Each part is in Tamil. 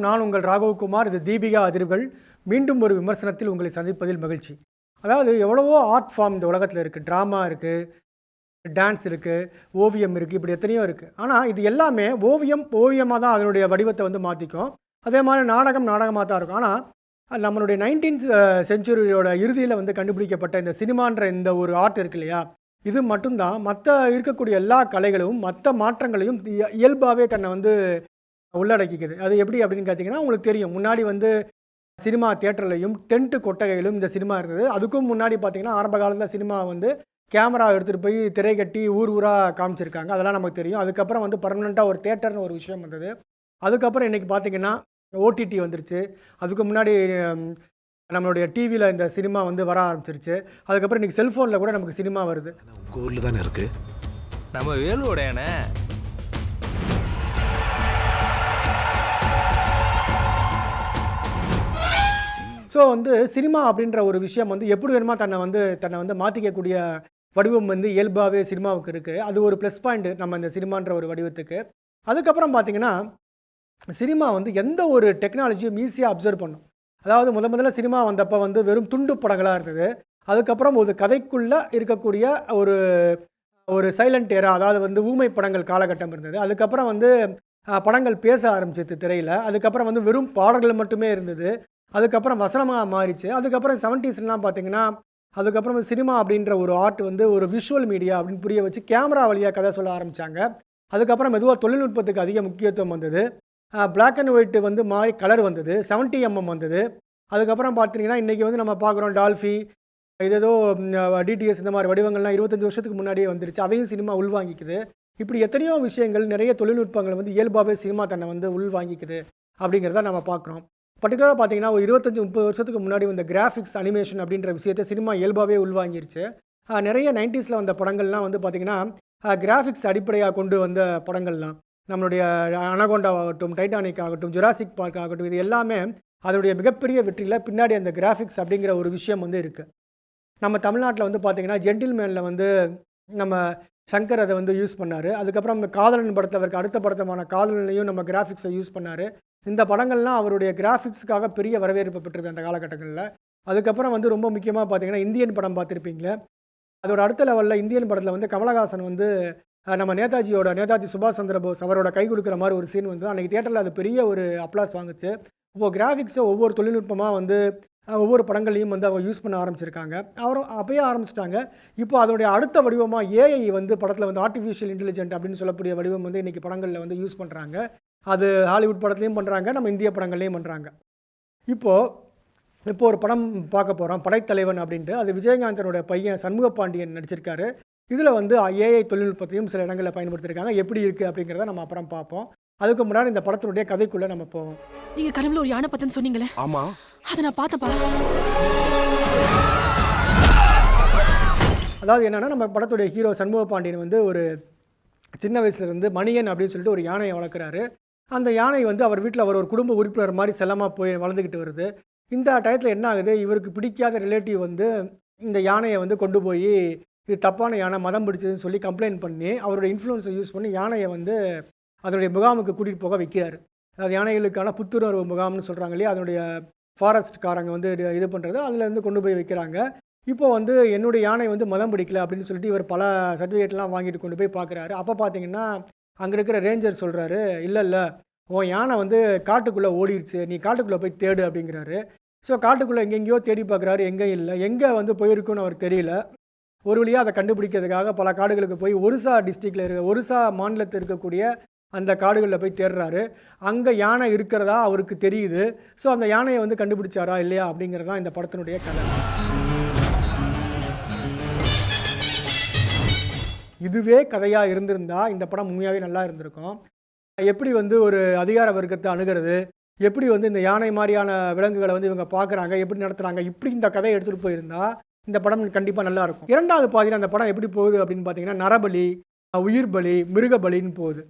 நான் உங்கள் ராகவகுமார். இது தீபிகா அதிர்வுகள். மீண்டும் ஒரு விமர்சனத்தில் உங்களை சந்திப்பதில் மகிழ்ச்சி. அதாவது எவ்வளவோ ஆர்ட் ஃபார்ம் இந்த உலகத்தில இருக்கு. ட்ராமா இருக்கு, டான்ஸ் இருக்கு, ஓவியம் இருக்கு, இப்படி எத்தனையோ இருக்கு. ஆனா இது எல்லாமே ஓவியமா தான் அதனுடைய வடிவத்த வந்து மாத்திக்கும். அதே மாரி நாடகம் நாடகமா தான் இருக்கும். ஆனா நம்மளுடைய 19த் செஞ்சுரியோட இறுதியில வந்து கண்டுபிடிக்கப்பட்ட இந்த சினிமான்ற இந்த ஒரு ஆர்ட் இருக்கு இல்லையா? இது மட்டும் தான் மத்த இருக்கக்கூடிய எல்லா கலைகளும், மத்த மாற்றங்களையும் இயல்பாவே தன்னை வந்து உள்ளடக்கிக்குது. அது எப்படி அப்படின்னு பார்த்தீங்கன்னா, உங்களுக்கு தெரியும். முன்னாடி வந்து சினிமா தியேட்டர்லயும், டென்ட் கொட்டகையிலும் இந்த சினிமா இருந்தது. அதுக்கும் முன்னாடி பார்த்தீங்கன்னா, ஆரம்ப காலத்தில சினிமா வந்து கேமரா எடுத்துட்டு போய் திரை கட்டி ஊர் ஊரா காமிச்சிருக்காங்க. அதெல்லாம் நமக்கு தெரியும். அதுக்கப்புறம் வந்து பெர்மனன்ட்டா ஒரு தியேட்டர்னு ஒரு விஷயம் வந்தது. அதுக்கப்புறம் இன்னைக்கு பார்த்தீங்கன்னா, ஓடிடி வந்துருச்சு. அதுக்கு முன்னாடி நம்மளுடைய டிவில இந்த சினிமா வந்து வர ஆரம்பிச்சிருச்சு. அதுக்கப்புறம் இன்னைக்கு செல்ஃபோன்ல கூட நமக்கு சினிமா வருது. உங்க ஊர்ல தானே இருக்கு. நம்ம வேலூடையானே. ஸோ வந்து சினிமா அப்படின்ற ஒரு விஷயம் வந்து எப்படி வேணுமா தன்னை வந்து மாத்திக்கக்கூடிய வடிவம் வந்து இயல்பாவே சினிமாவுக்கு இருக்கு. அது ஒரு ப்ளஸ் பாயிண்ட் நம்ம இந்த சினிமான்ற ஒரு வடிவத்துக்கு. அதுக்கப்புறம் பார்த்தீங்கன்னா, சினிமா வந்து எந்த ஒரு டெக்னாலஜியும் ஈஸியா அப்சர்வ் பண்ணும். அதாவது முதல்ல சினிமா வந்தப்ப வந்து வெறும் துண்டு படங்களா இருந்தது. அதுக்கப்புறம் ஒரு கதைக்குள்ள இருக்கக்கூடிய ஒரு ஒரு சைலன்ட் எரா, அதாவது வந்து ஊமை படங்கள் காலகட்டம் இருந்தது. அதுக்கப்புறம் வந்து படங்கள் பேச ஆரம்பிச்சது திரையில. அதுக்கப்புறம் வந்து வெறும் பாடல்கள் மட்டுமே இருந்தது. அதுக்கப்புறம் வசனமா மாறிச்சு. அதுக்கப்புறம் 70ஸ்லாம் பார்த்தீங்கன்னா, அதுக்கப்புறம் சினிமா அப்படின்ற ஒரு ஆர்ட் வந்து ஒரு விஷுவல் மீடியா அப்படின்னு புரிய வச்சு கேமரா வழியா கதை சொல்ல ஆரம்பிச்சாங்க. அதுக்கப்புறம் மெதுவா தொழில்நுட்பத்துக்கு அதிக முக்கியத்துவம் வந்தது. பிளாக் அண்ட் ஒயிட் வந்து மாறி கலர் வந்தது. 70 வந்தது. அதுக்கப்புறம் பார்த்தீங்கன்னா, இன்னைக்கு வந்து நம்ம பார்க்குறோம் டால்ஃபி, இது ஏதோ டிடிஎஸ் இந்த மாரி வடிவங்கள்லாம் 25 வருஷத்துக்கு முன்னாடியே வந்துருச்சு. அதையும் சினிமா உள்வாங்கிக்குது. இப்படி எத்தனையோ விஷயங்கள், நிறைய தொழில்நுட்பங்கள் வந்து இயல்பாவே சினிமா தன்னை வந்து உள்வாங்கிக்குது அப்படிங்கிறத நம்ம பார்க்குறோம். பர்ட்டிகுலரா பார்த்தீங்கன்னா, ஒரு 25, 30 வருஷத்துக்கு முன்னாடி வந்த கிராஃபிக்ஸ் அனிமேஷன் அப்படின்ற விஷயத்த சினிமா இயல்பாவே உள்வாங்கிருச்சு. நிறைய 90ஸ்ல வந்த படங்கள்லாம் வந்து பார்த்தீங்கன்னா, கிராஃபிக்ஸ் அடிப்படையா கொண்டு வந்த படங்கள்லாம். நம்மளுடைய அனகோண்டா ஆகட்டும், டைட்டானிக் ஆகட்டும், ஜுராசிக் பார்க் ஆகட்டும், இது எல்லாமே அதனுடைய மிகப்பெரிய வெற்றியில பின்னாடி அந்த கிராஃபிக்ஸ் அப்படிங்கிற ஒரு விஷயம் வந்து இருக்கு. நம்ம தமிழ்நாட்டுல வந்து பார்த்தீங்கன்னா, ஜென்டில்மேன்ல வந்து நம்ம சங்கர் அத வந்து யூஸ் பண்ணாரு. அதுக்கப்புறம் இந்த காதலன் படத்துல அவருக்கு அடுத்த படத்தமான காதலன்லயும் நம்ம கிராஃபிக்ஸ யூஸ் பண்ணாரு. இந்த படங்கள்லாம் அவருடைய கிராஃபிக்ஸ்க்காக பெரிய வரவேற்பு பெற்றது அந்த காலகட்டங்கள்ல. அதுக்கப்புறம் வந்து ரொம்ப முக்கியமா பார்த்தீங்கன்னா, இந்தியன் படம் பார்த்திருப்பீங்க. அதோட அடுத்த லெவல்ல இந்தியன் படத்துல வந்து கமலஹாசன் வந்து நம்ம நேதாஜி சுபாஷ் சந்திர போஸ் அவரோட கை குடுக்குற மாரி ஒரு சீன் வந்து அன்னைக்கு தியேட்டர்ல அது பெரிய ஒரு அப்ளாஸ் வாங்குச்சு. இப்போ கிராஃபிக்ஸ ஒவ்வொரு தொழில்நுட்பமா வந்து ஒவ்வொரு படங்கள்லயும் வந்து அவங்க யூஸ் பண்ண ஆரம்பிச்சிருக்காங்க. அப்பயே ஆரம்பிச்சுட்டாங்க. இப்போ அதனுடைய அடுத்த வடிவமா ஏஐ வந்து படத்துல வந்து ஆர்டிஃபிஷியல் இன்டெலிஜென்ட் அப்படின்னு சொல்லக்கூடிய வடிவம் வந்து இன்னைக்கு படங்கள்ல வந்து யூஸ் பண்றாங்க. அது ஹாலிவுட் படத்துலயும் பண்றாங்க. நம்ம இந்திய படங்கள்லயும் பண்றாங்க. இப்போ இப்போ ஒரு படம் பார்க்க போறோம். படைத்தலைவன் அப்படின்ட்டு. அது விஜயகாந்தனோட பையன் சண்முக பாண்டியன் நடிச்சிருக்காரு. இதுல வந்து ஏஐ தொழில்நுட்பத்தையும் சில இடங்கள்ல பயன்படுத்தியிருக்காங்க. எப்படி இருக்கு அப்படிங்கிறத நம்ம அப்புறம் பார்ப்போம். அதுக்கு முன்னாடி இந்த படத்தினுடைய கதைக்குள்ள நம்ம போவோம். நீங்க கனவுல ஒரு யானை பத்தன்னு சொன்னீங்களே? ஆமா. அத நான் பார்த்தப்பா. அதாவது என்னன்னா, நம்ம படத்துடைய ஹீரோ சண்முக பாண்டியன் வந்து ஒரு சின்ன வயசுல இருந்து மணியன் அப்படின்னு சொல்லிட்டு ஒரு யானையை வளர்க்குறாரு. அந்த யானை வந்து அவர் வீட்ல அவர் ஒரு குடும்ப உறுப்பினர் மாரி செல்லமா போய் வளர்ந்துகிட்டு வருது. இந்த டயத்துல என்ன ஆகுது, இவருக்கு பிடிக்காத ரிலேட்டிவ் வந்து இந்த யானைய வந்து கொண்டு போய் இது தப்பான யானை, மதம் பிடிச்சதுன்னு சொல்லி கம்ப்ளைண்ட் பண்ணி, அவருடைய இன்ஃப்ளூயன்ஸை யூஸ் பண்ணி யானைய வந்து அதனுடைய முகாமுக்கு கூட்டிட்டு போக வைக்கிறாரு. அதாவது யானைகளுக்கான புத்துணர்வு முகாம்னு சொல்றாங்க இல்லையா? அதனுடைய ஃபாரஸ்ட்காரங்க வந்து இது பண்றது, அதுலேருந்து கொண்டு போய் வைக்கிறாங்க. இப்போ வந்து என்னுடைய யானை வந்து மதம் பிடிக்கல அப்படின்னு சொல்லிட்டு இவர் பல சர்டிஃபிகேட்லாம் வாங்கிட்டு கொண்டு போய் பார்க்குறாரு. அப்போ பார்த்தீங்கன்னா, அங்கே இருக்கிற ரேஞ்சர் சொல்றாரு, இல்ல உன் யானை வந்து காட்டுக்குள்ளே ஓடிருச்சு, நீ காட்டுக்குள்ளே போய் தேடு அப்படிங்கிறாரு. ஸோ காட்டுக்குள்ளே எங்கெங்கேயோ தேடி பார்க்குறாரு, எங்கேயும் இல்லை. எங்கே வந்து போயிருக்குன்னு அவருக்கு தெரியல. ஒரு வழியாக அதை கண்டுபிடிக்கிறதுக்காக பல காடுகளுக்கு போய் ஒரிசா மாநிலத்தில் இருக்கக்கூடிய அந்த காடுகளில் போய் தேடுறாரு. அங்கே யானை இருக்கிறதா அவருக்கு தெரியுது. ஸோ அந்த யானையை வந்து கண்டுபிடிச்சாரா இல்லையா அப்படிங்கிறது தான் இந்த படத்தினுடைய கதை. இதுவே கதையா இருந்திருந்தா இந்த படம் உண்மையாவே நல்லா இருந்திருக்கும். எப்படி வந்து ஒரு அதிகார வர்க்கத்தை அணுகிறது, எப்படி வந்து இந்த யானை மாரியான விலங்குகளை வந்து இவங்க பார்க்குறாங்க, எப்படி நடத்துறாங்க, இப்படி இந்த கதையை எடுத்துட்டு போயிருந்தா இந்த படம் கண்டிப்பா நல்லா இருக்கும். 2வது பாதியில அந்த படம் எப்படி போகுது அப்படின்னு பார்த்தீங்கன்னா, நரபலி, உயிர் பலி, மிருக பலின்னு போகுது.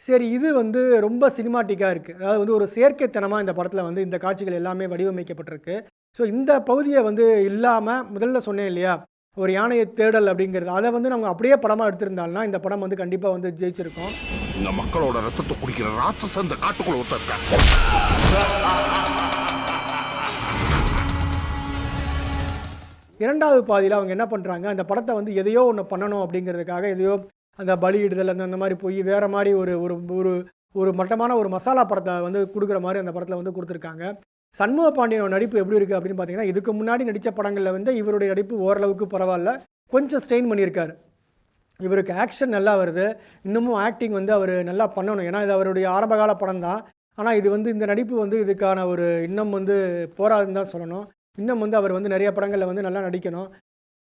சரி, இது வந்து ரொம்ப சினிமாட்டிக்கா இருக்கு. அதாவது வந்து ஒரு செயற்கைத்தனமா இந்த படத்துல வந்து இந்த காட்சிகள் எல்லாமே வடிவமைக்கப்பட்டிருக்கு. ஸோ இந்த பகுதியை வந்து இல்லாம முதல்ல சொன்னேன் இல்லையா? ஒரு யானையை தேடல் அப்படிங்கிறது அதை வந்து நம்ம அப்படியே படமாக எடுத்திருந்தால்னா இந்த படம் வந்து கண்டிப்பாக வந்து ஜெயிச்சிருக்கும். இங்க மக்களோட ரத்தத்தை குடிக்கிற ராட்சச இந்த காட்டுக்குள்ள ஒருத்தர். இரண்டாவது பாதியில் அவங்க என்ன பண்ணுறாங்க, அந்த படத்தை வந்து எதையோ ஒன்று பண்ணணும் அப்படிங்கிறதுக்காக எதையோ அந்த பலியிடுதல் அந்த மாதிரி போய் வேறு மாதிரி ஒரு ஒரு ஒரு ஒரு மட்டமான ஒரு மசாலா படத்தை வந்து கொடுக்குற மாதிரி அந்த படத்தில் வந்து கொடுத்துருக்காங்க. சண்முக பாண்டியனோட நடிப்பு எப்படி இருக்குது அப்படின்னு பார்த்தீங்கன்னா, இதுக்கு முன்னாடி நடித்த படங்களில் வந்து இவருடைய நடிப்பு ஓரளவுக்கு பரவாயில்ல, கொஞ்சம் ஸ்ட்ரெயின் பண்ணியிருக்காரு. இவருக்கு ஆக்ஷன் நல்லா வருது, இன்னமும் ஆக்டிங் வந்து அவர் நல்லா பண்ணணும். ஏன்னா இது அவருடைய ஆரம்பகால படம் தான். ஆனால் இது வந்து இந்த நடிப்பு வந்து இதுக்கான ஒரு இன்னும் வந்து போராதுன்னு தான் சொல்லணும். இன்னும் வந்து அவர் வந்து நிறைய படங்களில் வந்து நல்லா நடிக்கணும்.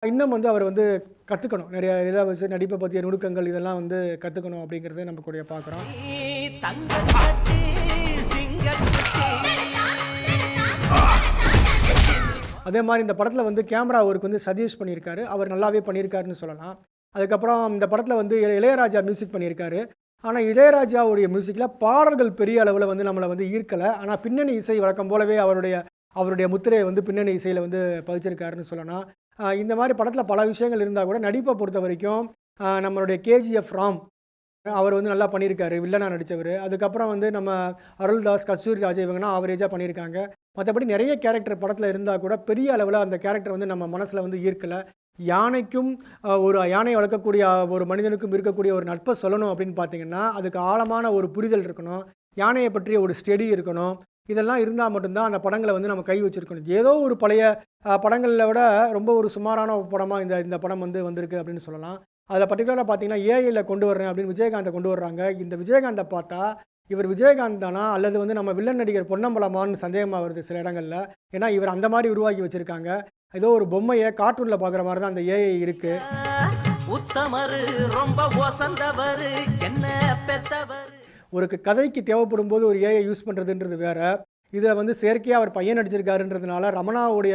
இன்னும் வந்து அவர் வந்து கற்றுக்கணும். நிறைய இதை வச்சு நடிப்பை பற்றிய நுணுக்கங்கள் இதெல்லாம் வந்து கற்றுக்கணும் அப்படிங்கிறத நம்ம கூட பார்க்குறோம். அதே மாதிரி இந்த படத்தில் வந்து கேமரா ஒர்க் வந்து சதீஷ் பண்ணியிருக்காரு. அவர் நல்லாவே பண்ணியிருக்காருன்னு சொல்லலாம். அதுக்கப்புறம் இந்த படத்தில் வந்து இளையராஜா மியூசிக் பண்ணியிருக்காரு. ஆனால் இளையராஜாவுடைய மியூசிக்கில் பாடல்கள் பெரிய அளவில் வந்து நம்மளை வந்து ஈர்க்கலை. ஆனால் பின்னணி இசை வழக்கம் போலவே அவருடைய முத்திரையை வந்து பின்னணி இசையில் வந்து பதிச்சிருக்காருன்னு சொல்லலாம். இந்த மாதிரி படத்தில் பல விஷயங்கள் இருந்தால் கூட நடிப்பை பொறுத்த வரைக்கும் நம்மளுடைய கேஜிஎஃப் ராம் அவர் வந்து நல்லா பண்ணியிருக்காரு, வில்லனாக நடித்தவர். அதுக்கப்புறம் வந்து நம்ம அருள்தாஸ், கஸ்தூரி ராஜா இவங்கன்னா ஆவரேஜாக பண்ணியிருக்காங்க. மற்றபடி நிறைய கேரக்டர் படத்தில் இருந்தால் கூட பெரிய அளவில் அந்த கேரக்டர் வந்து நம்ம மனசில் வந்து ஈர்க்கலை. யானைக்கும் ஒரு யானை வளர்க்கக்கூடிய ஒரு மனிதனுக்கும் இருக்கக்கூடிய ஒரு நட்பை சொல்லணும் அப்படின்னு பார்த்தீங்கன்னா, அதுக்கு ஆழமான ஒரு புரிதல் இருக்கணும். யானையை பற்றிய ஒரு ஸ்டடி இருக்கணும். இதெல்லாம் இருந்தால் மட்டும்தான் அந்த படங்களை வந்து நம்ம கை வச்சுருக்கணும். ஏதோ ஒரு பழைய படங்களில் விட ரொம்ப ஒரு சுமாரான படமாக இந்த படம் வந்து வந்திருக்கு அப்படின்னு சொல்லலாம். அதில் பர்டிகுலராக பார்த்தீங்கன்னா ஏஐயில் கொண்டு வர்றேன் அப்படின்னு விஜயகாந்தை கொண்டு வர்றாங்க. இந்த விஜயகாந்தை பார்த்தா இவர் விஜயகாந்த் தானா அல்லது வந்து நம்ம வில்லன் நடிகர் பொன்னம்பலமான்னு சந்தேகமாக வருது சில இடங்களில். ஏன்னா இவர் அந்த மாதிரி உருவாக்கி வச்சுருக்காங்க. ஏதோ ஒரு பொம்மையை கார்ட்டூனில் பார்க்குற மாதிரி தான் அந்த ஏஐ இருக்குது. ஒரு கதைக்கு தேவைப்படும் போது ஒரு ஏஐ யூஸ் பண்ணுறதுன்றது வேற. இதில் வந்து செயற்கையாக அவர் பையன் நடிச்சிருக்காருன்றதுனால ரமணாவுடைய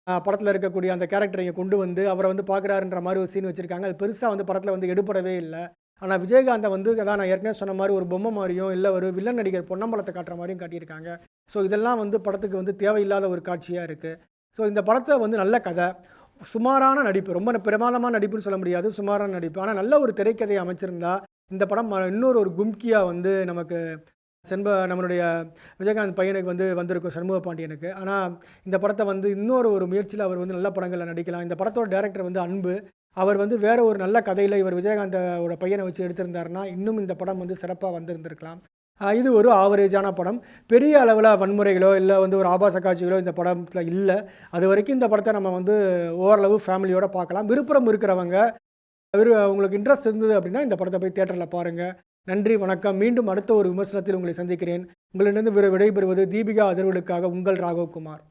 படத்தில் இருக்கக்கூடிய அந்த கேரக்டரை இங்கே கொண்டு வந்து அவரை வந்து பார்க்குறாருன்ற மாதிரி ஒரு சீன் வச்சுருக்காங்க. அது பெருசாக வந்து படத்தில் வந்து எடுபடவே இல்லை. ஆனால் விஜயகாந்தை வந்து அதான் நான் ஏற்கனவே சொன்ன மாதிரி ஒரு பொம்மை மாதிரியும் இல்லை ஒரு வில்லன் நடிகர் பொன்னம்பலத்தை காட்டுற மாதிரியும் காட்டியிருக்காங்க. ஸோ இதெல்லாம் வந்து படத்துக்கு வந்து தேவையில்லாத ஒரு காட்சியாக இருக்குது. ஸோ இந்த படத்தை வந்து நல்ல கதை, சுமாரான நடிப்பு, ரொம்ப பிரமாதமான நடிப்புன்னு சொல்ல முடியாது, சுமாரான நடிப்பு. ஆனால் நல்ல ஒரு திரைக்கதையை அமைச்சிருந்தா இந்த படம் இன்னொரு கும்கியாக வந்து நமக்கு நம்மளுடைய விஜயகாந்த் பையனுக்கு வந்து வந்திருக்கும், சண்முக பாண்டியனுக்கு. ஆனால் இந்த படத்தை வந்து இன்னொரு முயற்சியில் அவர் வந்து நல்ல படங்களில் நடிக்கலாம். இந்த படத்தோட டைரக்டர் வந்து அன்பு. அவர் வந்து வேற ஒரு நல்ல கதையில் இவர் விஜயகாந்தோட பையனை வச்சு எடுத்திருந்தாருன்னா இன்னும் இந்த படம் வந்து சிறப்பாக வந்திருந்திருக்கலாம். இது ஒரு ஆவரேஜான படம். பெரிய அளவில் வன்முறைகளோ இல்லை வந்து ஒரு ஆபாச காட்சிகளோ இந்த படத்தில் இல்லை. அது வரைக்கும் இந்த படத்தை நம்ம வந்து ஓரளவு ஃபேமிலியோடு பார்க்கலாம். விருப்பம் இருக்கிறவங்க உங்களுக்கு இன்ட்ரெஸ்ட் இருந்தது அப்படின்னா இந்த படத்தை போய் தியேட்டரில் பாருங்கள். நன்றி, வணக்கம். மீண்டும் அடுத்த ஒரு விமர்சனத்தில் உங்களை சந்திக்கிறேன். உங்களிடம் விடைபெறுவது தீபிகா அதிர்வுகளுக்காக உங்கள் ராகவ் குமார்.